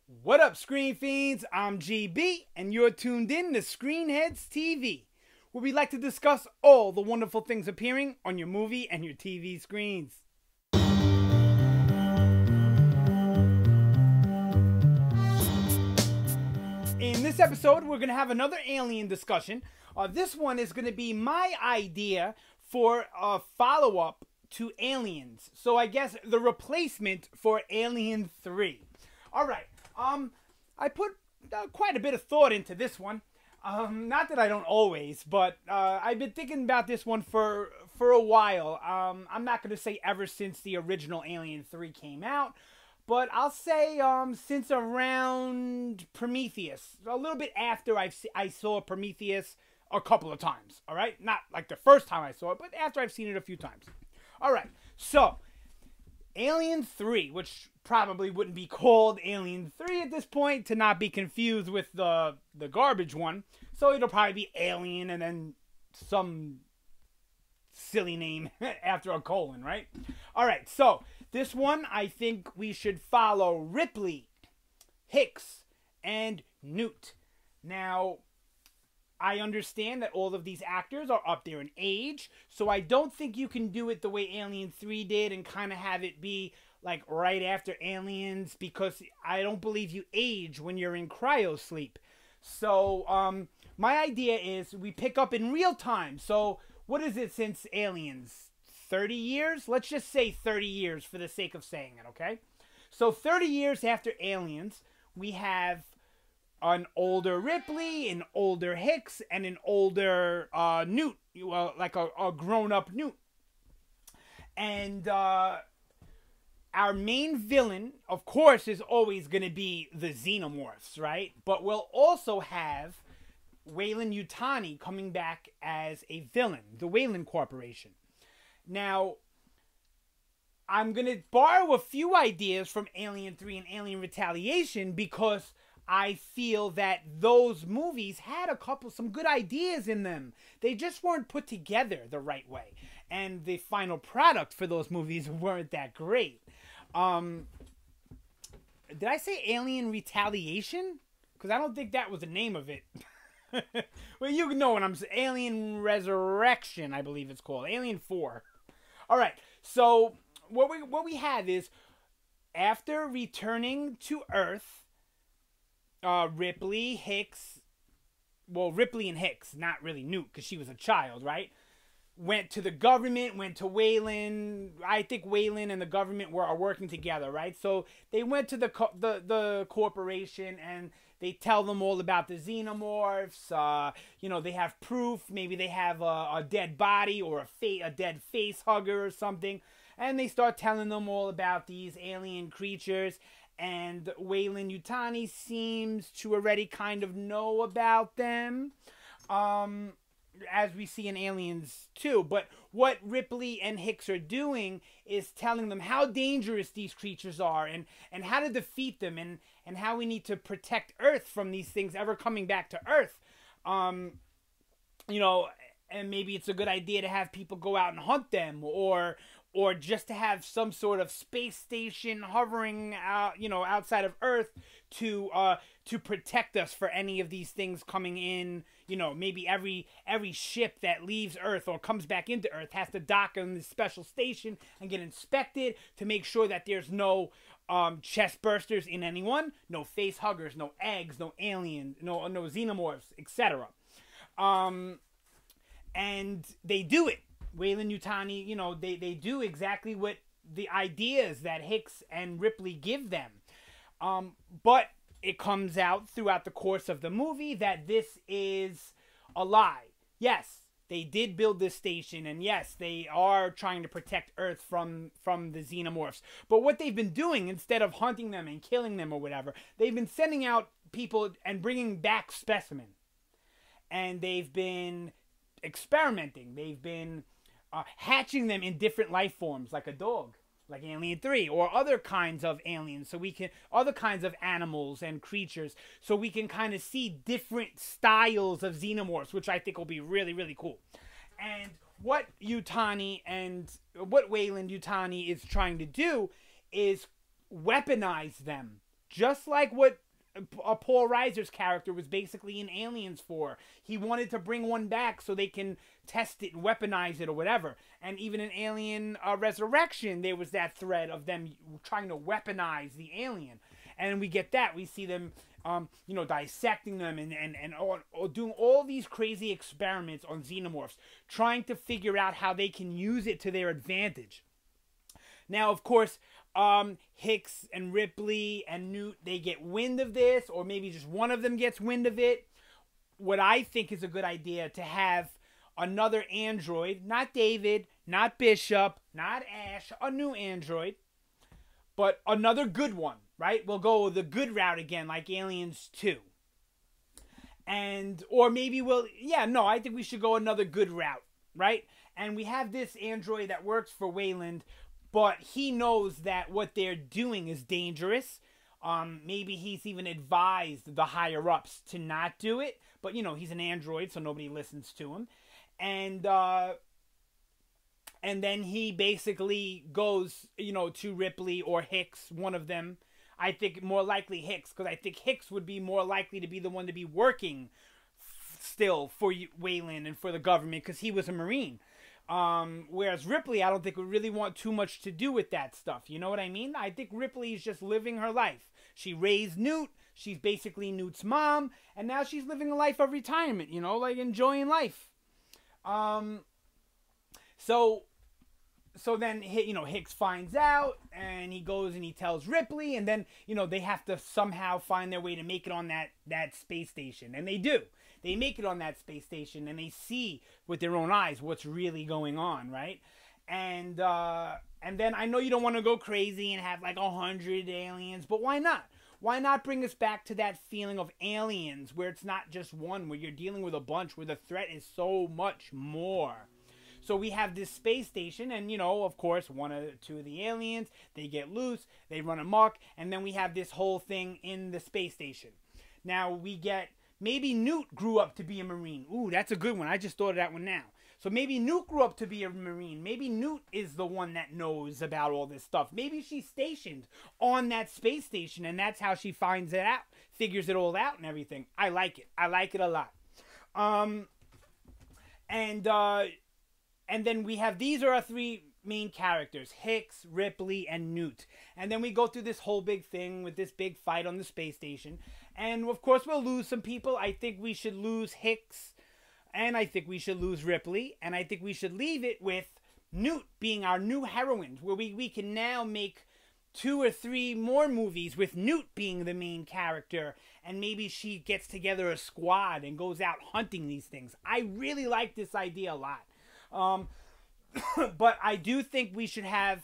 What up, Screen Fiends? I'm GB, and you're tuned in to Headz TV, where we like to discuss all the wonderful things appearing on your movie and your TV screens. In this episode, we're going to have another alien discussion. This one is going to be my idea for a follow-up to Aliens. So I guess the replacement for Alien 3. All right. I put quite a bit of thought into this one. Not that I don't always, but I've been thinking about this one for a while. I'm not going to say ever since the original Alien 3 came out, but I'll say since around Prometheus, a little bit after I saw Prometheus a couple of times. All right, not like the first time I saw it, but after I've seen it a few times. All right, so Alien 3, which probably wouldn't be called Alien 3 at this point, to not be confused with the garbage one. So it'll probably be Alien and then some silly name after a colon, right? All right, so this one, I think we should follow Ripley, Hicks, and Newt. Now, I understand that all of these actors are up there in age, so I don't think you can do it the way Alien 3 did and kind of have it be like right after Aliens, because I don't believe you age when you're in cryo sleep. So my idea is we pick up in real time. So what is it since Aliens? 30 years? Let's just say 30 years for the sake of saying it, okay? So 30 years after Aliens, we have an older Ripley, an older Hicks, and an older Newt. Well, like a grown-up Newt. And our main villain, of course, is always going to be the Xenomorphs, right? But we'll also have Weyland-Yutani coming back as a villain, the Weyland Corporation. Now, I'm going to borrow a few ideas from Alien 3 and Alien Retaliation because I feel that those movies had some good ideas in them. They just weren't put together the right way. And the final product for those movies weren't that great. Did I say Alien Retaliation? Because I don't think that was the name of it. Well, you know what I'm saying. Alien Resurrection, I believe it's called. Alien 4. All right. So what we have is, after returning to Earth, Ripley, Hicks, well, Ripley and Hicks, not really Newt because she was a child, right? Went to the government, went to Weyland. I think Weyland and the government are working together, right? So they went to the corporation and they tell them all about the Xenomorphs. They have proof. Maybe they have a dead body or a dead face hugger or something. And they start telling them all about these alien creatures. And Weyland-Yutani seems to already kind of know about them, as we see in Aliens 2. But what Ripley and Hicks are doing is telling them how dangerous these creatures are and how to defeat them and how we need to protect Earth from these things ever coming back to Earth. And maybe it's a good idea to have people go out and hunt them, or just to have some sort of space station hovering out, outside of Earth to protect us for any of these things coming in. Maybe every ship that leaves Earth or comes back into Earth has to dock in this special station and get inspected to make sure that there's no chest bursters in anyone, no face huggers, no eggs, no aliens, no Xenomorphs, etc. And they do it. Weyland-Yutani, they do exactly what the ideas that Hicks and Ripley give them. But it comes out throughout the course of the movie that this is a lie. Yes, they did build this station, and yes, they are trying to protect Earth from the Xenomorphs. But what they've been doing, instead of hunting them and killing them or whatever, they've been sending out people and bringing back specimens. And they've been experimenting. They've been hatching them in different life forms, like a dog, like Alien 3, or other kinds of aliens, other kinds of animals and creatures, so we can kind of see different styles of Xenomorphs, which I think will be really, really cool. And what Weyland-Yutani is trying to do is weaponize them just like what Paul Reiser's character was basically in Aliens for. He wanted to bring one back so they can test it and weaponize it or whatever. And even in Alien Resurrection, there was that thread of them trying to weaponize the alien. And we get that. We see them, dissecting them and doing all these crazy experiments on Xenomorphs, trying to figure out how they can use it to their advantage. Now, of course, Hicks and Ripley and Newt, they get wind of this, or maybe just one of them gets wind of it. What I think is a good idea to have another android, not David, not Bishop, not Ash, a new android, but another good one, right? We'll go the good route again, like Aliens 2. Or maybe I think we should go another good route, right? And we have this android that works for Weyland, but he knows that what they're doing is dangerous. Maybe he's even advised the higher-ups to not do it. But, he's an android, so nobody listens to him. And then he basically goes, to Ripley or Hicks, one of them. I think more likely Hicks, because I think Hicks would be more likely to be the one to be working still for Weyland and for the government, because he was a Marine. Whereas Ripley, I don't think would really want too much to do with that stuff. You know what I mean? I think Ripley is just living her life. She raised Newt. She's basically Newt's mom. And now she's living a life of retirement, like enjoying life. So then, Hicks finds out, and he goes and he tells Ripley, and then, they have to somehow find their way to make it on that space station. And they do. They make it on that space station, and they see with their own eyes what's really going on, right? And then I know you don't want to go crazy and have like 100 aliens, but why not? Why not bring us back to that feeling of Aliens, where it's not just one, where you're dealing with a bunch, where the threat is so much more? So we have this space station, and, of course, one or two of the aliens, they get loose, they run amok, and then we have this whole thing in the space station. Now, we get, maybe Newt grew up to be a Marine. Ooh, that's a good one. I just thought of that one now. So maybe Newt grew up to be a Marine. Maybe Newt is the one that knows about all this stuff. Maybe she's stationed on that space station, and that's how she finds it out, figures it all out and everything. I like it. I like it a lot. And then we have, these are our three main characters, Hicks, Ripley, and Newt. And then we go through this whole big thing with this big fight on the space station. And, of course, we'll lose some people. I think we should lose Hicks, and I think we should lose Ripley. And I think we should leave it with Newt being our new heroine, where we can now make 2 or 3 more movies with Newt being the main character. And maybe she gets together a squad and goes out hunting these things. I really like this idea a lot. But I do think we should have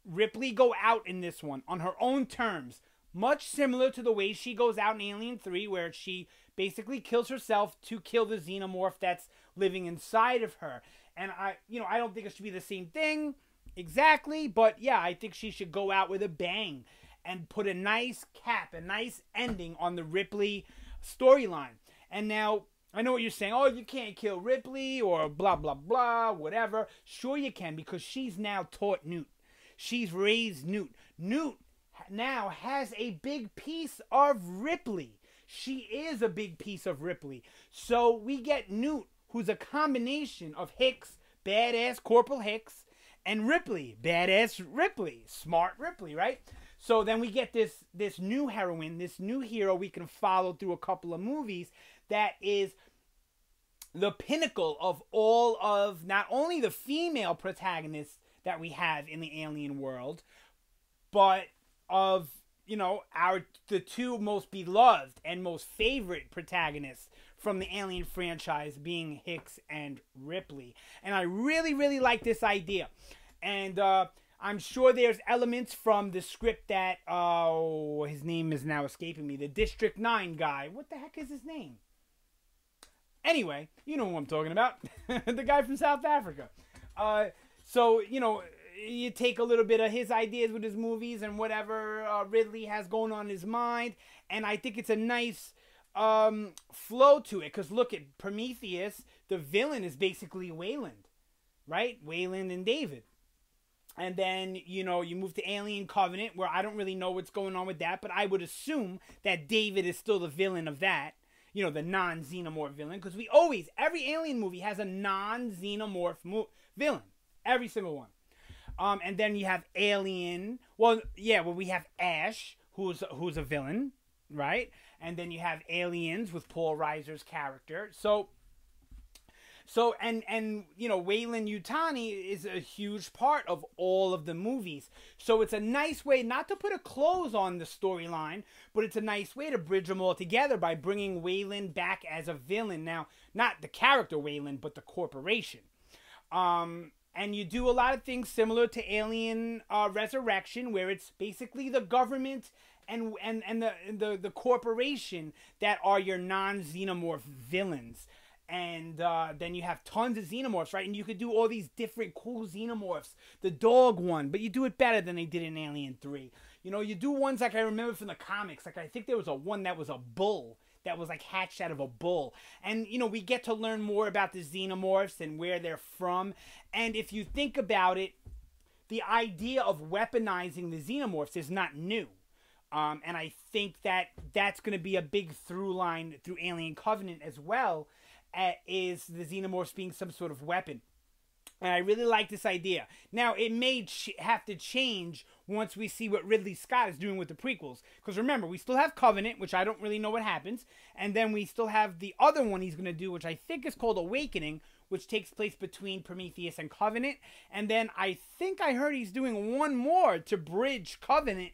Ripley go out in this one on her own terms, much similar to the way she goes out in Alien 3, where she basically kills herself to kill the xenomorph that's living inside of her. And I don't think it should be the same thing exactly, but yeah, I think she should go out with a bang and put a nice cap, a nice ending on the Ripley storyline. And now, I know what you're saying. Oh, you can't kill Ripley or blah, blah, blah, whatever. Sure you can, because she's now taught Newt. She's raised Newt. Newt now has a big piece of Ripley. She is a big piece of Ripley. So we get Newt, who's a combination of Hicks, badass Corporal Hicks, and Ripley, badass Ripley, smart Ripley, right? So then we get this new heroine, this new hero we can follow through a couple of movies that is the pinnacle of all of not only the female protagonists that we have in the alien world, but of, the 2 most beloved and most favorite protagonists from the Alien franchise, being Hicks and Ripley. And I really, really like this idea. And I'm sure there's elements from the script that, his name is now escaping me, the District 9 guy. What the heck is his name? Anyway, you know who I'm talking about. The guy from South Africa. So, you take a little bit of his ideas with his movies and whatever Ridley has going on in his mind. And I think it's a nice flow to it. Because look at Prometheus. The villain is basically Weyland. Right? Weyland and David. And then, you know, you move to Alien Covenant, where I don't really know what's going on with that, but I would assume that David is still the villain of that. You know, the non-Xenomorph villain. Because we always, every Alien movie has a non-Xenomorph villain. Every single one. And then you have Alien. Well, yeah, well, we have Ash, who's a villain, right? And then you have Aliens with Paul Reiser's character. So and you know, Weyland Yutani is a huge part of all of the movies. So it's a nice way not to put a close on the storyline, but it's a nice way to bridge them all together by bringing Weyland back as a villain. Now, not the character Weyland, but the corporation. And you do a lot of things similar to Alien Resurrection, where it's basically the government and the corporation that are your non-Xenomorph villains. And then you have tons of Xenomorphs, right? And you could do all these different cool Xenomorphs. The dog one, but you do it better than they did in Alien 3. You know, you do ones like I remember from the comics. Like, I think there was one that was a bull that was, like, hatched out of a bull. And, you know, we get to learn more about the Xenomorphs and where they're from. And if you think about it, the idea of weaponizing the Xenomorphs is not new. And I think that that's going to be a big through line through Alien Covenant as well, is the Xenomorphs being some sort of weapon. And I really like this idea. Now, it may have to change once we see what Ridley Scott is doing with the prequels. Because remember, we still have Covenant, which I don't really know what happens. And then we still have the other one he's going to do, which I think is called Awakening, which takes place between Prometheus and Covenant. And then I think I heard he's doing one more to bridge Covenant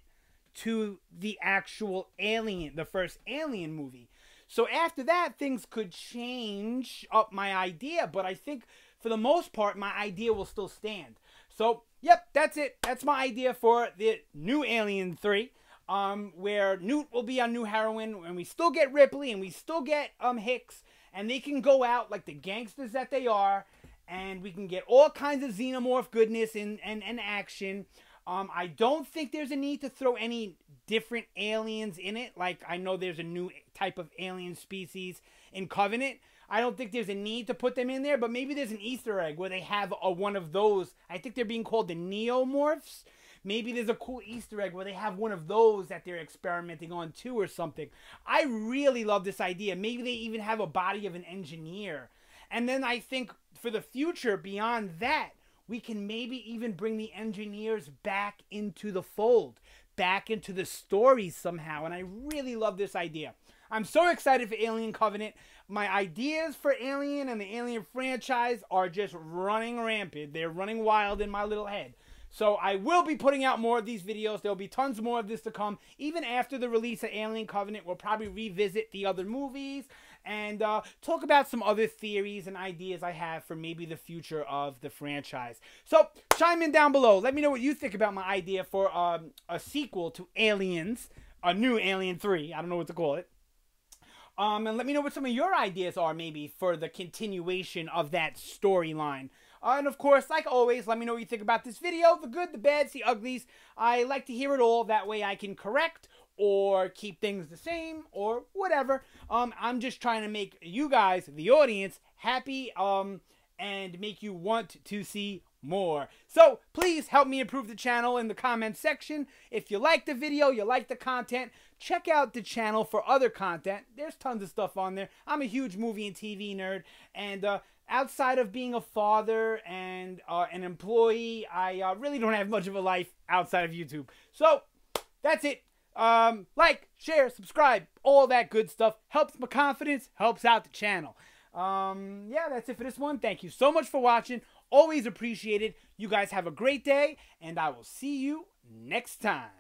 to the actual Alien, the first Alien movie. So after that, things could change up my idea, but I think for the most part, my idea will still stand. So, yep, that's it. That's my idea for the new Alien 3, where Newt will be on New Heroin, and we still get Ripley, and we still get Hicks, and they can go out like the gangsters that they are, and we can get all kinds of Xenomorph goodness and action. I don't think there's a need to throw any different aliens in it. Like, I know there's a new type of alien species in Covenant. I don't think there's a need to put them in there, but maybe there's an Easter egg where they have one of those. I think they're being called the Neomorphs. Maybe there's a cool Easter egg where they have one of those that they're experimenting on too or something. I really love this idea. Maybe they even have a body of an engineer. And then I think for the future, beyond that, we can maybe even bring the engineers back into the fold, back into the stories somehow. And I really love this idea. I'm so excited for Alien Covenant. My ideas for Alien and the Alien franchise are just running rampant. They're running wild in my little head. So I will be putting out more of these videos. There'll be tons more of this to come. Even after the release of Alien Covenant, we'll probably revisit the other movies and talk about some other theories and ideas I have for maybe the future of the franchise. So chime in down below. Let me know what you think about my idea for a sequel to Aliens, a new Alien 3. I don't know what to call it. And let me know what some of your ideas are maybe for the continuation of that storyline. And of course, like always, let me know what you think about this video. The good, the bad, the uglies. I like to hear it all. That way I can correct or keep things the same or whatever. I'm just trying to make you guys, the audience, happy and make you want to see more. So please help me improve the channel in the comment section. If you like the video, you like the content, check out the channel for other content. There's tons of stuff on there. I'm a huge movie and TV nerd, and outside of being a father and an employee, I really don't have much of a life outside of YouTube. So that's it. Like, share, subscribe, all that good stuff. Helps my confidence, helps out the channel. Yeah, that's it for this one. Thank you so much for watching. Always appreciated. You guys have a great day, and I will see you next time.